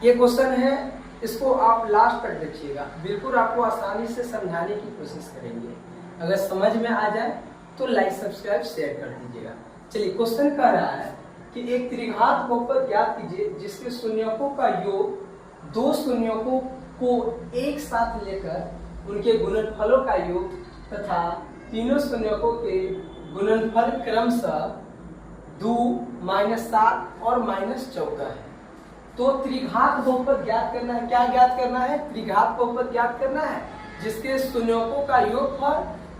ये क्वेश्चन है, इसको आप लास्ट तक देखिएगा, बिल्कुल आपको आसानी से समझाने की कोशिश करेंगे। अगर समझ में आ जाए तो लाइक सब्सक्राइब शेयर कर दीजिएगा। चलिए, क्वेश्चन कह रहा है कि एक त्रिघात बहुपद ज्ञात कीजिए जिसके शून्यकों का योग दो शून्यकों को एक साथ लेकर उनके गुणनफलों का योग तथा तीनों शून्यकों के गुणनफल क्रमशः 2, -7 और -14 है। तो त्रिघात बहुपद ज्ञात करना है। क्या ज्ञात करना है? त्रिघात बहुपद ज्ञात करना है जिसके शून्यकों का योगफल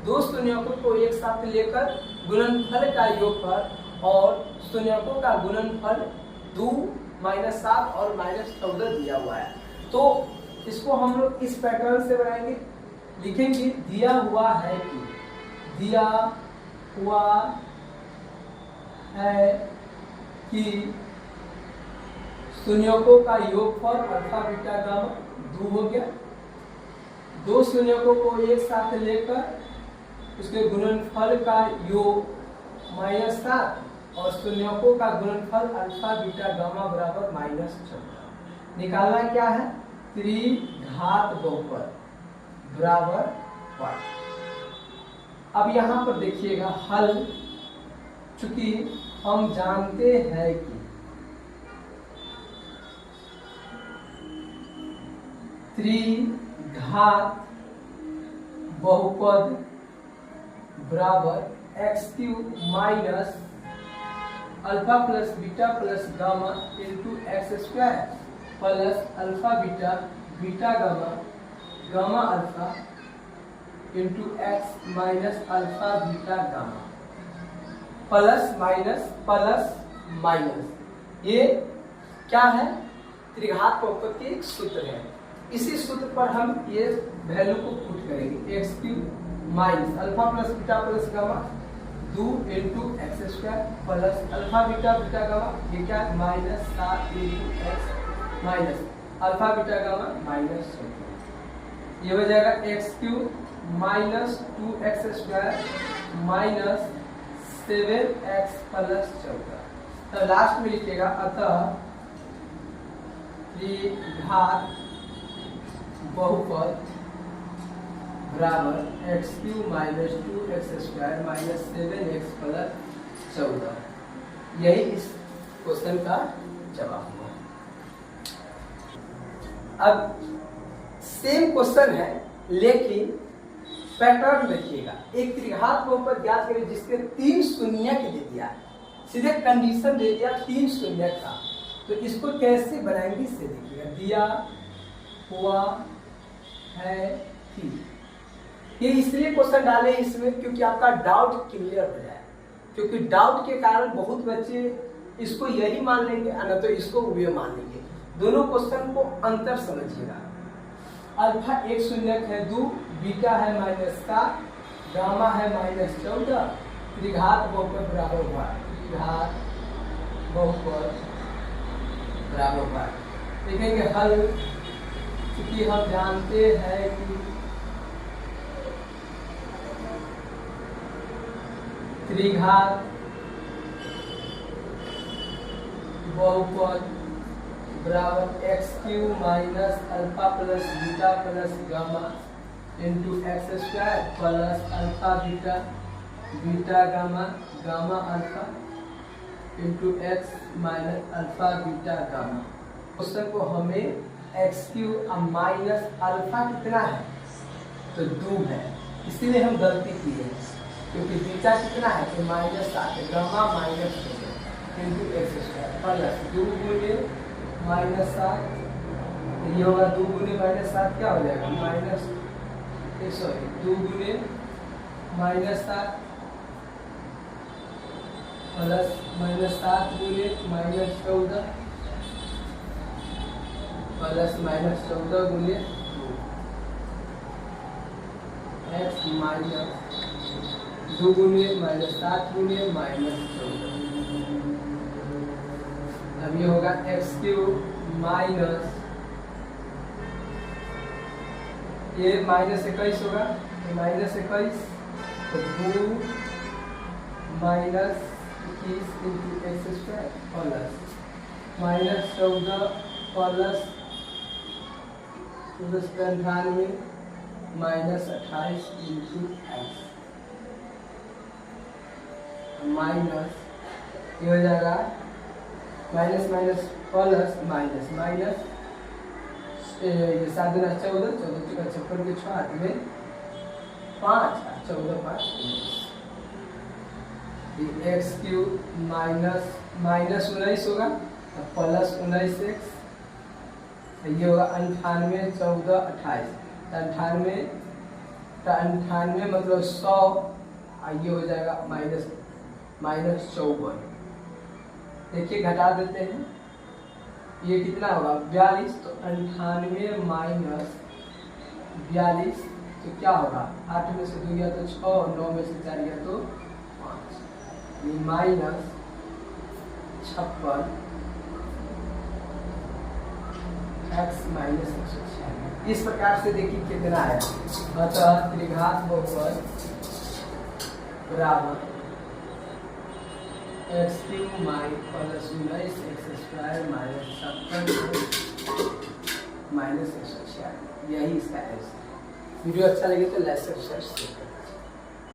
दो शून्यकों को एक साथ लेकर गुणनफल का योगफल और शून्यकों का गुणनफल 2, -7 और -14 दिया हुआ है। तो इसको हम लोग इस पैटर्न से बनाएंगे, लिखेंगे दिया हुआ है कि शून्यकों का योगफल अल्फा बीटा गामा 2 हो गया। दो शून्यकों को एक साथ लेकर उसके गुणनफल का योग -7 और शून्यकों का गुणनफल अल्फा बीटा गामा बराबर -14 निकालना क्या है? त्रिघात बहुपद बराबर 1। अब यहाँ पर देखिएगा हल, चूंकि हम जानते हैं कि त्रिघात बहुपद बराबर x³ minus alpha plus beta plus gamma into x² plus alpha beta beta gamma gamma alpha into x minus alpha beta gamma plus minus. ये क्या है? त्रिघात बहुपद के एक सूत्र है। इसी सूत्र पर हम ये वैल्यू को पुट करेंगे, x³ minus alpha plus beta plus gamma 2 into x² plus alpha beta beta gamma, ये क्या है? -7 into x minus alpha beta gamma -14। ये हो जाएगा x³ minus 2x² minus 7x plus 14। तो लास्ट में लिखिएगा अतः त्रिघात बहुपद बराबर x³ minus 2x² minus 7x plus 14। यही इस क्वेश्चन का जवाब हुआ। अब सेम क्वेश्चन है लेकिन पैटर्न देखिएगा। एक त्रिघात बहुपद ज्ञात करें जिसके 3 शून्यक दे दिया, सीधे कंडीशन दे दिया 3 शून्यक का। तो इसको कैसे बनाएंगे इसे देखिएगा। दिया हुआ है कि ये इसलिए क्वेश्चन डाले इसमें क्योंकि आपका डाउट क्लियर हो जाए, क्योंकि डाउट के कारण बहुत बच्चे इसको यही मान लेंगे न तो इसको वे मान लेंगे। दोनों क्वेश्चन को अंतर समझिएगा। अल्फा एक शून्यक है 2, बीटा है -7, गामा है -14, त्रिघात बहुपद बराबर हुआ। त्रिघात बहुपद बराबर हुआ। देखेंगे हल, क्योंकि हम जानते हैं कि त्रिघात बहुपद बराबर x³ minus alpha plus beta plus gamma into x² plus alpha beta beta gamma gamma alpha into x minus alpha beta gamma. Question को हमें x³ माइनस अल्फा कितना है? तो 2 है, इसीलिए हम गलती की है, क्योंकि बीटा कितना है? तो -7 है, गामा -2 इंटू x² प्लस 2 गुणे -7, ये होगा 2 गुणे -7 क्या हो जाएगा? 2 गुणे -7 प्लस -7 गुणे -14 प्लस -14 गुणे x माइनस 2 गुणे -7 गुणे -14। अब ये होगा x³ माइनस, ये -21 होगा, -21 तो 2 -21 into x² plus -14 plus 98 minus 28 into x minus ये हो जाएगा minus minus plus minus minus ये 7 दूना 14 14 चौका 56 के 6 हाथ में 5 14 5 एक्स क्यूब माइनस माइनस 19 होगा प्लस 19 एक्स ये होगा 98 14 28 98 मतलब 100 ये हो जाएगा माइनस माइनस 54। देखिए घटा देते हैं ये कितना होगा 42 तो 98 माइनस 42 तो क्या होगा 8 में से 2 गया तो 6 9 में से 4 गया तो 5 ये माइनस 56 x माइनस 196। इस प्रकार से देखिए कितना आया अतः त्रिघात बहुपद बराबर x cube plus 19 x square minus 70 minus 196। यही इसका आंसर। वीडियो अच्छा लगे तो लाइक सब्सक्राइब शेयर करें।